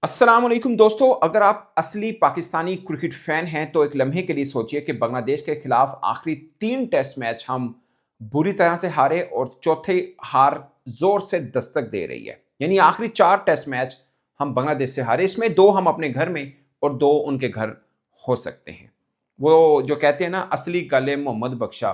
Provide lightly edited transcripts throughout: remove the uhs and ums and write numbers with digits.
अस्सलाम वालेकुम दोस्तों, अगर आप असली पाकिस्तानी क्रिकेट फैन हैं तो एक लम्हे के लिए सोचिए कि बांग्लादेश के खिलाफ आखिरी 3 टेस्ट मैच हम बुरी तरह से हारे और चौथे हार जोर से दस्तक दे रही है। यानी आखिरी 4 टेस्ट मैच हम बांग्लादेश से हारे, इसमें 2 हम अपने घर में और 2 उनके घर हो सकते हैं। वो जो कहते हैं ना, असली गले मोहम्मद बख्शा,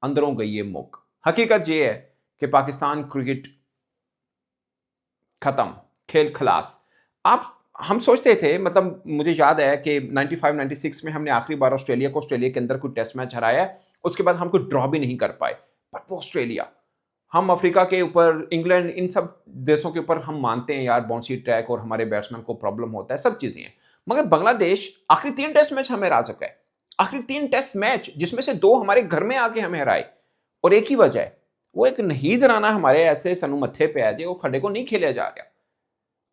अंदरों गई ये मुक। हकीकत ये है कि पाकिस्तान क्रिकेट खत्म, खेल खलास। आप हम सोचते थे, मतलब मुझे याद है कि 95-96 में हमने आखिरी बार ऑस्ट्रेलिया के अंदर कोई टेस्ट मैच हराया है। उसके बाद हम कोई ड्रॉ भी नहीं कर पाए। बट वो ऑस्ट्रेलिया, हम अफ्रीका के ऊपर, इंग्लैंड, इन सब देशों के ऊपर हम मानते हैं यार बाउंसी ट्रैक और हमारे बैट्समैन को प्रॉब्लम होता है, सब चीजें हैं। मगर बांग्लादेश आखिरी 3 टेस्ट मैच हमें हरा चुका है। आखिरी 3 टेस्ट मैच जिसमें से 2 हमारे घर में आके हमें हराए, और एक ही वजह है, वो एक नहीद राना हमारे ऐसे सनु मत्थे पे है, वो खड्डे को नहीं खेला जा रहा।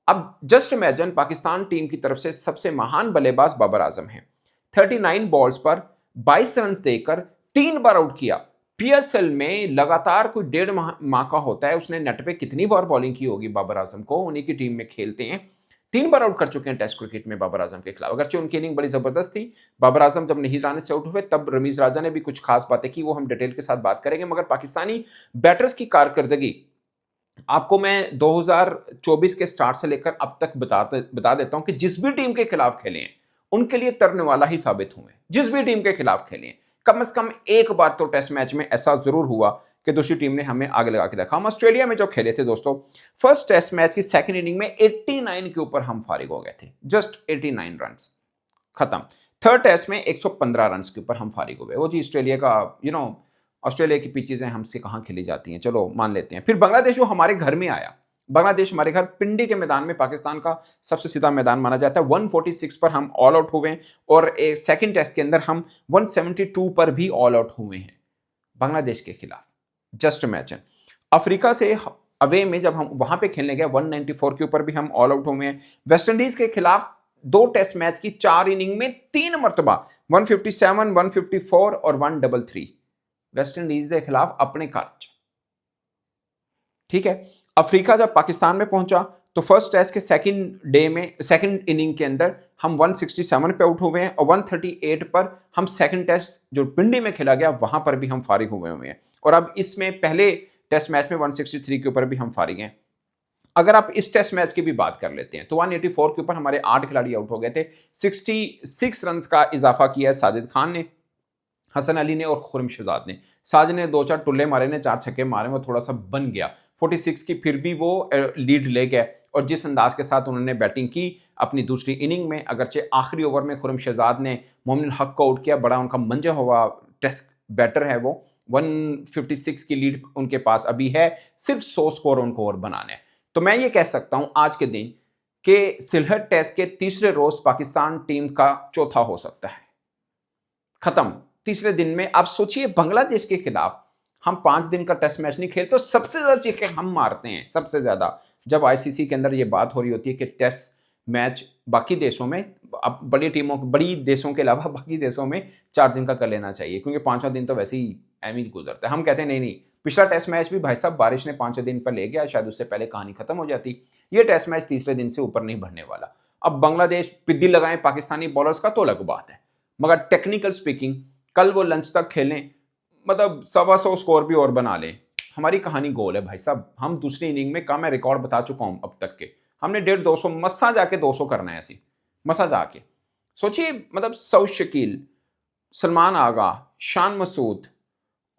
अब जस्ट इमेजिन, पाकिस्तान टीम की तरफ से सबसे महान बल्लेबाज बाबर आजम है। 39 बॉल्स पर 22 रन देकर 3 बार आउट किया। पीएसएल में लगातार कोई 1.5 माह का होता है, उसने नेट पे कितनी बार बॉलिंग की होगी बाबर आजम को, उन्हीं की टीम में खेलते हैं। 3 बार आउट कर चुके हैं टेस्ट क्रिकेट में बाबर आजम के खिलाफ। अगरचे उनकी इनिंग बड़ी जबरदस्त थी, बाबर आजम जब नहीं राने से आउट हुए तब रमीज राजा ने भी कुछ खास बातें की, वो हम डिटेल के साथ बात करेंगे। मगर पाकिस्तानी बैटर्स की कारकर्दगी आपको मैं 2024 के स्टार्ट से लेकर अब तक बता देता हूं कि जिस भी टीम के खिलाफ खेले हैं उनके लिए तरने वाला ही साबित हुए। जिस भी टीम के खिलाफ खेले हैं, कम से कम एक बार तो टेस्ट मैच में ऐसा जरूर हुआ कि दूसरी टीम ने हमें आगे लगा के रखा। हम ऑस्ट्रेलिया में जो खेले थे दोस्तों, फर्स्ट टेस्ट मैच की सेकंड इनिंग में 89 के ऊपर हम फारिग हो गए थे, जस्ट 89 रन, खत्म। थर्ड टेस्ट में 115 रन के ऊपर हम फारिग हो गए। वो जी ऑस्ट्रेलिया का, ऑस्ट्रेलिया की पिचेज हैं, हमसे कहाँ खेली जाती हैं, चलो मान लेते हैं। फिर बांग्लादेश जो हमारे घर में आया, बांग्लादेश हमारे घर पिंडी के मैदान में, पाकिस्तान का सबसे सीधा मैदान माना जाता है, 146 पर हम ऑल आउट हुए हैं, और एक सेकंड टेस्ट के अंदर हम 172 पर भी ऑल आउट हुए हैं बांग्लादेश के खिलाफ। जस्ट इमेजिन, अफ्रीका से अवे में जब हम वहां पे खेलने गए 194 के ऊपर भी हम ऑल आउट हुए हैं। वेस्ट इंडीज के खिलाफ 2 टेस्ट मैच की 4 इनिंग में 3 मरतबा 157, 154 और 133 वेस्ट इंडीज के खिलाफ अपने खर्च। ठीक है, अफ्रीका जब पाकिस्तान में पहुंचा तो फर्स्ट टेस्ट के सेकंड इनिंग के अंदर हम 167 पे आउट हुए हैं, और 138 पर हम सेकंड टेस्ट जो पिंडी में खेला गया वहां पर भी हम फारिग हुए हैं। और अब इसमें पहले टेस्ट मैच में 163 के ऊपर भी हम फारिग हैं। अगर आप इस टेस्ट मैच की भी बात कर लेते हैं तो 184 के ऊपर हमारे 8 खिलाड़ी आउट हो गए थे। 66 रन का इजाफा किया है साजिद खान ने, हसन अली ने और खुरम शहजाद ने। साजिद ने 2-4 टुल्ले मारे ने, 4 छक्के मारे, वो थोड़ा सा बन गया 46 की, फिर भी वो लीड ले गए। और जिस अंदाज के साथ उन्होंने बैटिंग की अपनी दूसरी इनिंग में, अगरचे आखिरी ओवर में खुरम शहजाद ने मोमिन हक को आउट किया, बड़ा उनका मंजा हुआ टेस्ट बैटर है वो। 156 की लीड उनके पास अभी है, सिर्फ 100 स्कोर उनको और बनाने। तो मैं ये कह सकता हूं आज के दिन कि सिलहट टेस्ट के तीसरे रोज पाकिस्तान टीम का चौथा हो सकता है, खत्म तीसरे दिन में। आप सोचिए, बांग्लादेश के खिलाफ हम 5 दिन का टेस्ट मैच नहीं खेलते तो सबसे ज्यादा चीखें हम मारते हैं, सबसे ज्यादा। जब आईसीसी के अंदर ये बात हो रही होती है कि टेस्ट मैच बाकी देशों में, अब बड़ी टीमों, बड़ी देशों के अलावा बाकी देशों में 4 दिन का कर लेना चाहिए, क्योंकि 5वां दिन तो वैसे ही एम ही गुजरता है। हम कहते हैं नहीं नहीं, पिछला टेस्ट मैच भी भाई साहब बारिश ने 5वें दिन पर ले गया, शायद उससे पहले कहानी खत्म हो जाती। ये टेस्ट मैच तीसरे दिन से ऊपर नहीं बढ़ने वाला। अब बांग्लादेश पिद्दी लगाए पाकिस्तानी बॉलर्स का तो अलग बात है, मगर टेक्निकल स्पीकिंग कल वो लंच तक खेलें, मतलब 125 स्कोर भी और बना लें, हमारी कहानी गोल है भाई साहब। हम दूसरी इनिंग में, मैं रिकॉर्ड बता चुका हूं अब तक के, हमने 150-200 मस्सा जाके 200 करना है, ऐसी मसा जाके। सोचिए, मतलब सऊद शकील, सलमान आगा, शान मसूद,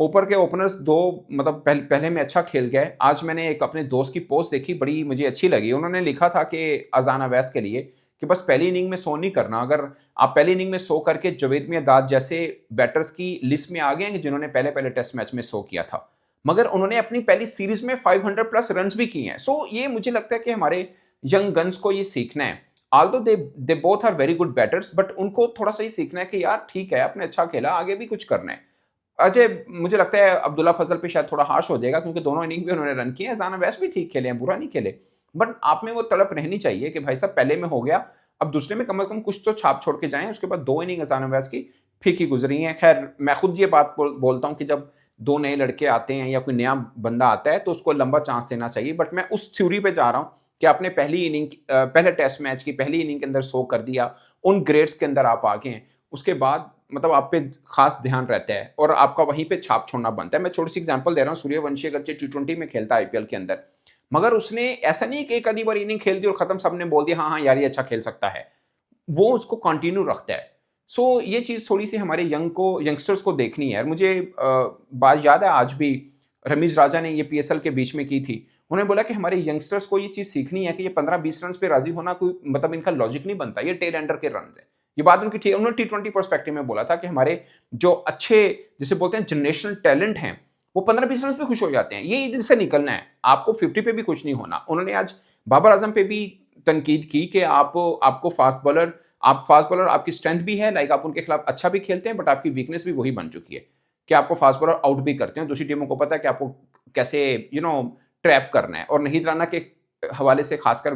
ऊपर के ओपनर्स 2, मतलब पहले में अच्छा खेल गए। आज मैंने एक अपने दोस्त की पोस्ट देखी, बड़ी मुझे अच्छी लगी। उन्होंने लिखा था कि अजान अवैस के लिए कि बस पहली इनिंग में 100 नहीं करना। अगर आप पहली इनिंग में 100 करके जवेद मियांदाद जैसे बैटर्स की लिस्ट में आ गए हैं जिन्होंने पहले पहले टेस्ट मैच में 100 किया था, मगर उन्होंने अपनी पहली सीरीज में 500 प्लस रन भी किए हैं। सो ये मुझे लगता है कि हमारे यंग गन्स को ये सीखना है। Although they both are very good batters, but उनको थोड़ा सा ही सीखना है कि यार ठीक है, आपने अच्छा खेला, आगे भी कुछ करना है। अजय, मुझे लगता है अब्दुल्ला फजल पे शायद थोड़ा हार्श हो जाएगा, क्योंकि दोनों इनिंग भी उन्होंने रन किए हैं। जाना वैस भी ठीक खेले हैं, बुरा नहीं खेले, बट आप में वो तड़प रहनी चाहिए कि भाई साहब पहले में हो गया, अब दूसरे में कम से कम कुछ तो छाप छोड़ के जाएं। उसके बाद 2 इनिंग अजान अवैस की फीकी गुजरी हैं। खैर, मैं खुद ये बात बोलता हूं कि जब 2 नए लड़के आते हैं या कोई नया बंदा आता है तो उसको लंबा चांस देना चाहिए, बट मैं उस थ्योरी पे जा रहा हूं कि आपने पहले टेस्ट मैच की पहली इनिंग के अंदर 100 कर दिया, उन ग्रेड्स के अंदर आप आ गए हैं, उसके बाद मतलब आप पे खास ध्यान रहता है और आपका वहीं पे छाप छोड़ना बनता है। मैं छोटी-सी एग्ज़ाम्पल दे रहा हूँ, सूर्यवंशी अगरचे टी20 में खेलता है आईपीएल के अंदर, मगर उसने ऐसा नहीं कि एक आधी बार इनिंग खेल दी और खत्म, सबने बोल दिया हाँ, हाँ यार ये अच्छा खेल सकता है। वो उसको कंटिन्यू रखता है। सो ये चीज़ थोड़ी-सी हमारे यंगस्टर्स को देखनी है। मुझे बात याद है आज भी रमीज़ राजा ने ये पीएसएल के बीच में की थी। उन्होंने बोला कि हमारे यंगस्टर्स को ये चीज़ सीखनी है कि ये 15-20 रन्स पे राज़ी होना कोई मतलब इनका लॉजिक नहीं बनता, ये टेल एंडर के रन्स हैं। ये बात उनकी थी, उन्होंने टी20 पर्सपेक्टिव में बोला था कि हमारे जो अच्छे जिसे बोलते हैं जनरेशनल टैलेंट हैं, वो 15-20 रन्स पे खुश हो जाते हैं। ये इधर से निकलना है, आपको 50 पे भी खुश नहीं होना। उन्होंने आज बाबर आज़म पे भी तनकीद की कि आपको फास्ट बॉलर आपकी स्ट्रेंथ भी है, लाइक आप उनके खिलाफ अच्छा भी खेलते हैं, बट आपकी वीकनेस भी वही बन चुकी है कि आपको फास्ट बॉलर आउट भी करते हैं। दूसरी टीमों को पता है कि आपको कैसे ट्रैप करना है। और नहीद राना के हवाले से खासकर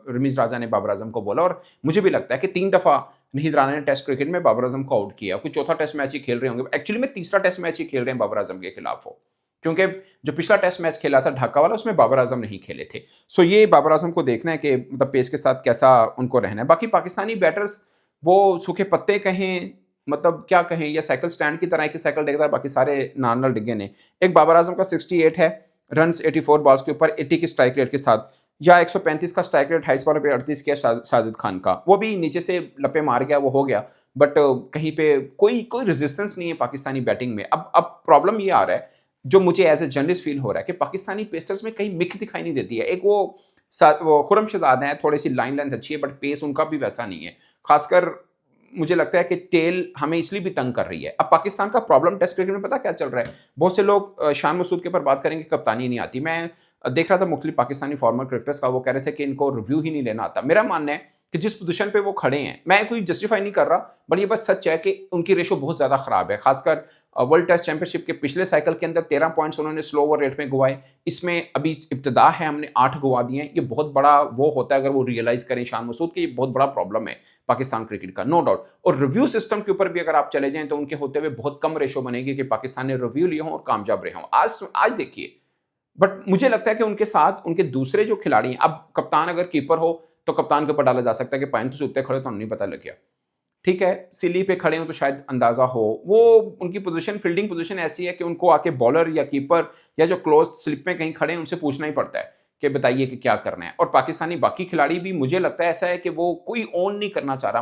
रमीज राजा ने बाबर आजम को बोला, और मुझे भी लगता है कि 3 दफा नहीद राना ने टेस्ट क्रिकेट में बाबर आजम को आउट किया। कोई चौथा टेस्ट मैच ही खेल रहे होंगे, एक्चुअली में तीसरा टेस्ट मैच ही खेल रहे हैं बाबर आजम के खिलाफ वो, क्योंकि जो पिछला टेस्ट मैच खेला था ढाका वाला, उसमें बाबर आजम नहीं खेले थे। सो ये बाबर आजम को देखना है कि मतलब पेस के साथ कैसा उनको रहना है। बाकी पाकिस्तानी बैटर्स वो सूखे पत्ते कहें, मतलब क्या कहें, या साइकिल स्टैंड की तरह एक साइकिल डिगता है, बाकी सारे नाल डिगे ने। एक बाबर आजम का 68 है रन्स 84 बॉल्स के ऊपर 80 की स्ट्राइक रेट के साथ, या 135 का स्ट्राइक रेट 28 बॉल पे 38 किया साजिद खान का, वो भी नीचे से लपे मार गया, वो हो गया, बट कहीं पे कोई रेजिस्टेंस नहीं है पाकिस्तानी बैटिंग में। अब प्रॉब्लम ये आ रहा है, जो मुझे एज ए जर्नलिस्ट फील हो रहा है, कि पाकिस्तानी पेसर्स में कहीं मिक दिखाई नहीं देती है। एक वो खुरम शहजाद है, थोड़ी सी लाइन लेंथ अच्छी है, बट पेस उनका भी वैसा नहीं है। खासकर मुझे लगता है कि टेल हमें इसलिए भी तंग कर रही है। अब पाकिस्तान का प्रॉब्लम टेस्ट क्रिकेट में पता क्या चल रहा है, बहुत से लोग शान मसूद के ऊपर बात करेंगे, कप्तानी नहीं आती। मैं देख रहा था मुख्तलिफ पाकिस्तानी फॉर्मर क्रिकेटर्स का, वो कह रहे थे कि इनको रिव्यू ही नहीं लेना आता। मेरा मानना है कि जिस पोजीशन पे वो खड़े हैं, मैं कोई जस्टिफाई नहीं कर रहा, बट ये बस सच है कि उनकी रेशो बहुत ज़्यादा ख़राब है। खासकर वर्ल्ड टेस्ट चैंपियनशिप के पिछले साइकिल के अंदर 13 पॉइंट्स उन्होंने स्लो ओवर रेट में गवाए। इसमें अभी इब्तदा है, हमने 8 गवा दिए हैं। ये बहुत बड़ा वो होता है अगर वो रियलाइज करें शान मसूद कि ये बहुत बड़ा प्रॉब्लम है पाकिस्तान क्रिकेट का, नो डाउट। और रिव्यू सिस्टम के ऊपर भी अगर आप चले जाएं तो उनके होते हुए बहुत कम रेशो बनेगी कि पाकिस्तान ने रिव्यू लिए हों और कामयाब रहे हों। आज देखिए, बट मुझे लगता है कि उनके साथ उनके दूसरे जो खिलाड़ी हैं, अब कप्तान अगर कीपर हो तो कप्तान के ऊपर डाला जा सकता है कि पाइन तो सूखते खड़े तो नहीं पता लग गया, ठीक है, सिली पे खड़े हो तो शायद अंदाजा हो। वो उनकी पोजीशन, फील्डिंग पोजीशन ऐसी है कि उनको आके बॉलर या कीपर या जो क्लोज स्लिप में कहीं खड़े हैं उनसे पूछना ही पड़ता है कि बताइए कि क्या करना है। और पाकिस्तानी बाकी खिलाड़ी भी मुझे लगता है ऐसा है कि वो कोई ऑन नहीं करना चाह रहा।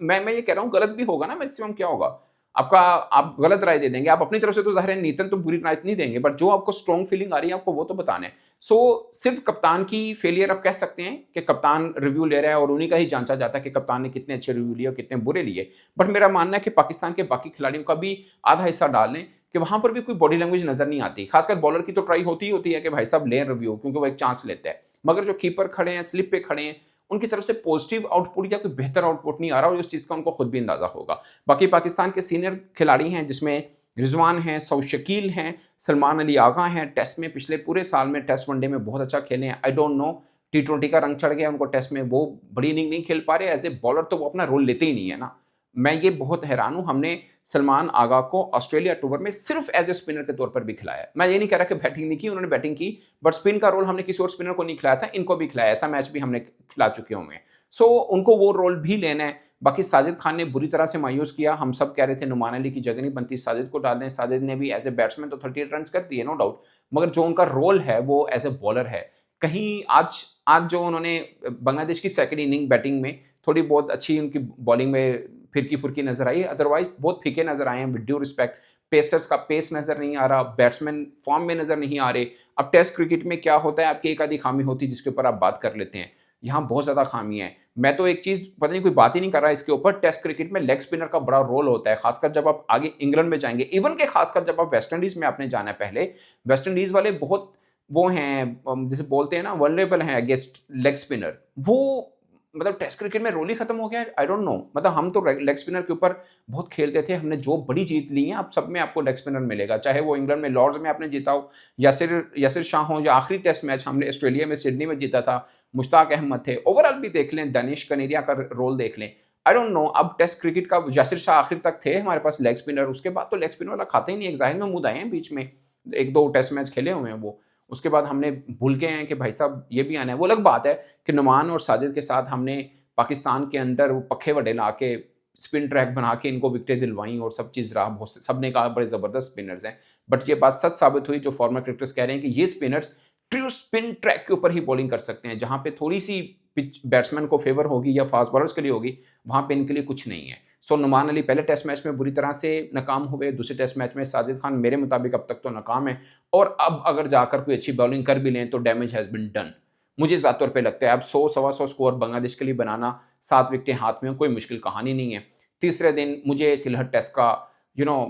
मैं ये कह रहा हूँ, गलत भी होगा ना, मैक्सिमम क्या होगा आपका, आप गलत राय दे देंगे, आप अपनी तरफ से तो जाहिर है नीतन तो बुरी राय नहीं देंगे, बट जो आपको स्ट्रॉन्ग फीलिंग आ रही है आपको वो तो बताना है। सो सिर्फ कप्तान की फेलियर आप कह सकते हैं कि कप्तान रिव्यू ले रहा है और उन्हीं का ही जांचा जाता है कि कप्तान ने कितने अच्छे रिव्यू लिए और कितने बुरे लिए। बट मेरा मानना है कि पाकिस्तान के बाकी खिलाड़ियों का भी आधा हिस्सा डाल लें कि वहां पर भी कोई बॉडी लैंग्वेज नजर नहीं आती। खासकर बॉलर की तो ट्राई होती है कि भाई साहब लें रिव्यू, क्योंकि वो एक चांस लेते हैं, मगर जो कीपर खड़े हैं, स्लिप पे खड़े हैं, उनकी तरफ से पॉजिटिव आउटपुट या कोई बेहतर आउटपुट नहीं आ रहा, और उस चीज़ का उनको खुद भी अंदाजा होगा। बाकी पाकिस्तान के सीनियर खिलाड़ी हैं जिसमें रिजवान हैं, सऊद शकील हैं, सलमान अली आगा हैं, टेस्ट में पिछले पूरे साल में टेस्ट वनडे में बहुत अच्छा खेले हैं। आई डोंट नो, टी20 का रंग चढ़ गया उनको, टेस्ट में वो बड़ी इनिंग नहीं खेल पा रहे। एज ए बॉलर तो वो अपना रोल लेते ही नहीं है ना। मैं ये बहुत हैरान हूं, हमने सलमान आगा को ऑस्ट्रेलिया टूर में सिर्फ एज ए स्पिनर के तौर पर भी खिलाया। मैं ये नहीं कह रहा कि बैटिंग नहीं की, उन्होंने बैटिंग की, बट स्पिन का रोल हमने किसी और स्पिनर को नहीं खिलाया था, इनको भी खिलाया। ऐसा मैच भी हमने खिला चुके होंगे। सो उनको वो रोल भी लेना है। बाकी साजिद खान ने बुरी तरह से मायूस किया। हम सब कह रहे थे नुमान अली की जगह नहीं बनती, साजिद को डाल दें। साजिद ने भी एज ए बैट्समैन तो 38 रन कर दिए, नो डाउट, मगर जो उनका रोल है वो एज ए बॉलर है। कहीं आज जो उन्होंने बांग्लादेश की सेकंड इनिंग बैटिंग में थोड़ी बहुत अच्छी उनकी बॉलिंग में फिरकी फुरकी नजर आई, अदरवाइज बहुत फीके नजर आए हैं। विद ड्यू रिस्पेक्ट, पेसर्स का पेस नजर नहीं आ रहा, बैट्समैन फॉर्म में नजर नहीं आ रहे। अब टेस्ट क्रिकेट में क्या होता है, आपकी एक आधी खामी होती है जिसके ऊपर आप बात कर लेते हैं, यहाँ बहुत ज्यादा खामी है। मैं तो एक चीज पता नहीं कोई बात ही नहीं कर रहा इसके ऊपर, टेस्ट क्रिकेट में लेग स्पिनर का बड़ा रोल होता है, खासकर जब आप आगे इंग्लैंड में जाएंगे, इवन के खासकर जब आप वेस्ट इंडीज में आपने जाना है। पहले वेस्ट इंडीज वाले बहुत वो हैं, जैसे बोलते हैं ना, वल्नरेबल हैं अगेंस्ट लेग स्पिनर। वो मतलब टेस्ट क्रिकेट में रोल ही खत्म हो गया है। आई डोंट नो, मतलब हम तो लेग स्पिनर के ऊपर बहुत खेलते थे, हमने जो बड़ी जीत ली है, अब सब में आपको लेग स्पिनर मिलेगा, चाहे वो इंग्लैंड में लॉर्ड्स में आपने जीता हो, यासिर शाह हो, या आखिरी टेस्ट मैच हमने ऑस्ट्रेलिया में सिडनी में जीता था, मुश्ताक अहमद थे। ओवरऑल भी देख लें, दानिश कनेरिया का रोल देख लें। आई डोंट नो, अब टेस्ट क्रिकेट का यासिर शाह आखिर तक थे हमारे पास लेग स्पिनर, उसके बाद तो लेग स्पिनर वाला खाता ही नहीं। एक जाहिर महमूद आए हैं बीच में, 1-2 टेस्ट मैच खेले हुए हैं वो, उसके बाद हमने भूल गए हैं कि भाई साहब ये भी आना है। वो अलग बात है कि नुमान और साजिद के साथ हमने पाकिस्तान के अंदर वो पखे वडे ला के स्पिन ट्रैक बना के इनको विकेटें दिलवाई और सब चीज़ रहा, बहुत सब ने कहा बड़े ज़बरदस्त स्पिनर्स हैं। बट ये बात सच साबित हुई, जो फॉर्मर क्रिकेटर्स कह रहे हैं कि ये स्पिनर्स ट्रू स्पिन ट्रैक के ऊपर ही बॉलिंग कर सकते हैं, जहाँ पे थोड़ी सी पिच बैट्समैन को फेवर होगी या फास्ट बॉलर्स के लिए होगी, वहाँ पे इनके लिए कुछ नहीं है। सो नुमान अली पहले टेस्ट मैच में बुरी तरह से नाकाम हुए, दूसरे टेस्ट मैच में साजिद खान मेरे मुताबिक अब तक तो नाकाम है, और अब अगर जाकर कोई अच्छी बॉलिंग कर भी लें तो डैमेज हैज़ बिन डन। मुझे ज़्यादा तौर पे लगता है अब 100 सवा 100 स्कोर बांग्लादेश के लिए बनाना, 7 विकेटें हाथ में कोई मुश्किल कहानी नहीं है। तीसरे दिन मुझे सिलहट टेस्ट का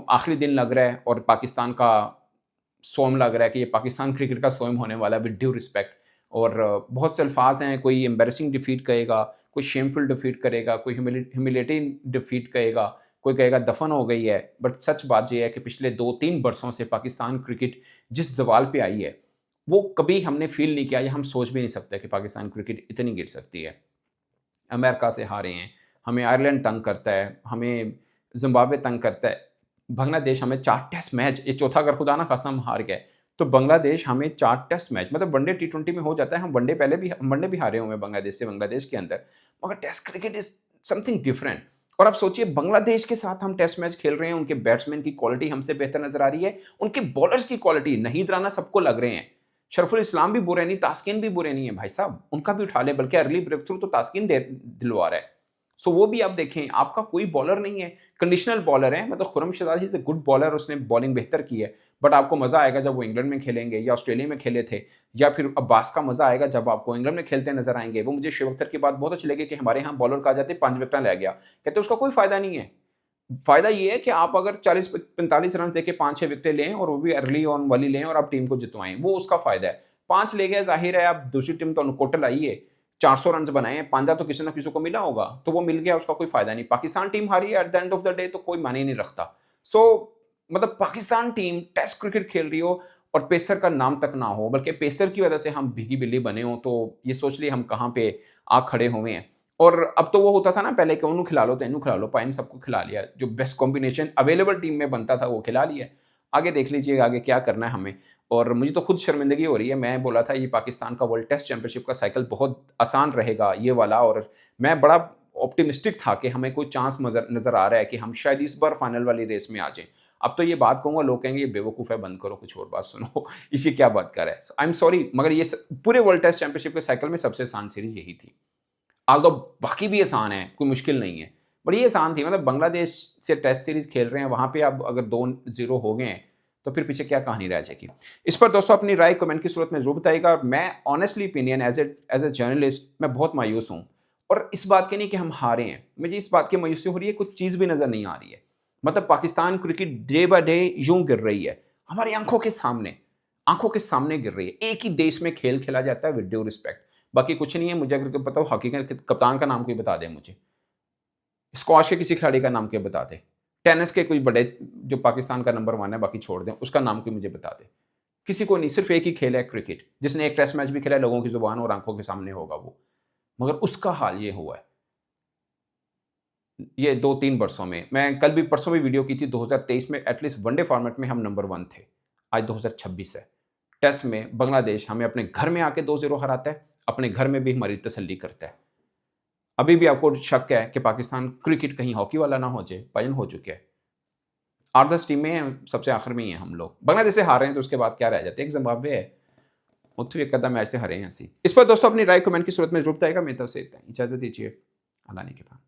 आखिरी दिन लग रहा है और पाकिस्तान का सोम लग रहा है कि ये पाकिस्तान क्रिकेट का सोम होने वाला है, विद ड्यू रिस्पेक्ट। और बहुत से अल्फाज हैं, कोई एम्बेरसिंग डिफीट कहेगा, कोई शेमफुल डिफीट करेगा, कोई ह्यूमिलेटिंग डिफीट कहेगा, कोई कहेगा दफन हो गई है। बट सच बात यह है कि पिछले 2-3 बरसों से पाकिस्तान क्रिकेट जिस जवाल पे आई है, वो कभी हमने फील नहीं किया या हम सोच भी नहीं सकते कि पाकिस्तान क्रिकेट इतनी गिर सकती है। अमेरिका से हारे हैं, हमें आयरलैंड तंग करता है, हमें जिम्बाब्वे तंग करता है, बांग्लादेश हमें 4 टेस्ट मैच, ये चौथा अगर खुदा ना खास्ता हम हार गए तो बांग्लादेश हमें 4 टेस्ट मैच, मतलब वनडे T20 में हो जाता है, हम वनडे भी हारे हुए हैं बांग्लादेश से, बांग्लादेश के अंदर, मगर test cricket is something different. और आप सोचिए बांग्लादेश के साथ हम टेस्ट मैच खेल रहे हैं, उनके बैट्समैन की क्वालिटी हमसे बेहतर नजर आ रही है, उनके बॉलर्स की क्वालिटी, नहीद राना सबको लग रहे हैं, शरफुल इस्लाम भी बुरे नहीं, तास्किन भी बुरे नहीं है भाई साहब, उनका भी उठा ले, बल्कि अर्ली ब्रेक थ्रू तो तास्किन दिलवा रहा है। सो वो भी आप देखें, आपका कोई बॉलर नहीं है, कंडीशनल बॉलर है, मतलब खुरम शहजाद ही से गुड बॉलर, उसने बॉलिंग बेहतर की है, बट आपको मजा आएगा जब वो इंग्लैंड में खेलेंगे या ऑस्ट्रेलिया में खेले थे, या फिर अब्बास का मजा आएगा जब आपको इंग्लैंड में खेलते नजर आएंगे। वो मुझे शुएब अख्तर की बात बहुत अच्छी लगी कि हमारे यहाँ बॉलर कहा जाते 5 विकेट ले गया, कहते उसका कोई फायदा नहीं है। फायदा ये है कि आप अगर 40-45 रन देके 5-6 विकेटें लें और वो भी अर्ली ऑन वाली लें और आप टीम को जितवाएं, वो उसका फायदा है। 5 ले गए, जाहिर है आप दूसरी टीम तो कोटल आई है, 400 रन बनाए हैं, 5 तो किसी ना किसी को मिला होगा, तो वो मिल गया, उसका कोई फायदा नहीं। पाकिस्तान टीम हारी है, at the end of the day तो कोई माने नहीं रखता। सो मतलब पाकिस्तान टीम टेस्ट क्रिकेट खेल रही हो और पेसर का नाम तक ना हो, बल्कि पेसर की वजह से हम भीगी बिल्ली बने हो, तो ये सोच लिए हम कहाँ पे आ खड़े हुए हैं। और अब तो वो होता था ना पहले कि उन्होंने खिला लो तो इन्हों खिला लो, पाइन सबको खिला लिया, जो बेस्ट कॉम्बिनेशन अवेलेबल टीम में बनता था वो खिला लिया। आगे देख लीजिए आगे क्या करना है हमें। और मुझे तो खुद शर्मिंदगी हो रही है, मैं बोला था ये पाकिस्तान का वर्ल्ड टेस्ट चैंपियनशिप का साइकिल बहुत आसान रहेगा ये वाला, और मैं बड़ा ऑप्टिमिस्टिक था कि हमें कोई चांस नज़र आ रहा है कि हम शायद इस बार फाइनल वाली रेस में आ जाएं। अब तो ये बात कहूँगा, लोग कहेंगे ये बेवकूफ़ है, बंद करो, कुछ और बात सुनो, इसी क्या बात कर रहा है। आई एम सॉरी, मगर ये पूरे वर्ल्ड टेस्ट चैंपियनशिप के साइकिल में सबसे आसान सीरीज यही थी। आल्दो बाकी भी आसान है, कोई मुश्किल नहीं है, बट ये आसान थी। मतलब बांग्लादेश से टेस्ट सीरीज खेल रहे हैं, वहाँ पे अब अगर 2-0 हो गए हैं तो फिर पीछे क्या कहानी रह जाएगी। इस पर दोस्तों अपनी राय कमेंट की सूरत में जरूर बताइएगा। मैं honestly opinion as a journalist मैं बहुत मायूस हूँ, और इस बात की नहीं कि हम हारे हैं, मुझे इस बात की मायूसी हो रही है कुछ चीज़ भी नज़र नहीं आ रही है। मतलब Pakistan cricket day by day यूं गिर रही है, हमारी आंखों के सामने गिर रही है। एक ही देश में खेल खेला जाता है, विद ड्यू रिस्पेक्ट, बाकी कुछ नहीं है। मुझे अगर बताओ हॉकी का कप्तान का नाम कोई बता दे, मुझे स्क्वाश के किसी खिलाड़ी का नाम कोई बता दे, टेनिस के कोई बड़े जो पाकिस्तान का नंबर 1 है, बाकी छोड़ दें, उसका नाम कोई मुझे बता दे। किसी को नहीं, सिर्फ एक ही खेल है क्रिकेट, जिसने एक टेस्ट मैच भी खेला है, लोगों की जुबान और आंखों के सामने होगा वो, मगर उसका हाल ये हुआ है ये 2-3 वर्षों में। मैं कल भी परसों भी वीडियो की थी, 2023 में एटलीस्ट वनडे फॉर्मेट में हम नंबर 1 थे, आज 2026 है। टेस्ट में बांग्लादेश हमें अपने घर में आके 2-0 हराता है, अपने घर में भी हमारी तसल्ली करता है। अभी भी आपको शक है कि पाकिस्तान क्रिकेट कहीं हॉकी वाला ना हो जाए, पायन हो चुके हैं। 8-10 टीमें सबसे आखिर में ही हैं हम लोग। बांग्लादेश से हार रहे हैं तो उसके बाद क्या रह जाते हैं, एक जिम्बाब्वे है, उत्तरी एक कदम मैच से हरे हैं ऐसी। इस पर दोस्तों अपनी राय कमेंट की सूरत में जरूर बताएगा। मेरी तरफ से इतना, इजाजत दीजिए, अल्लाह ने के बाद।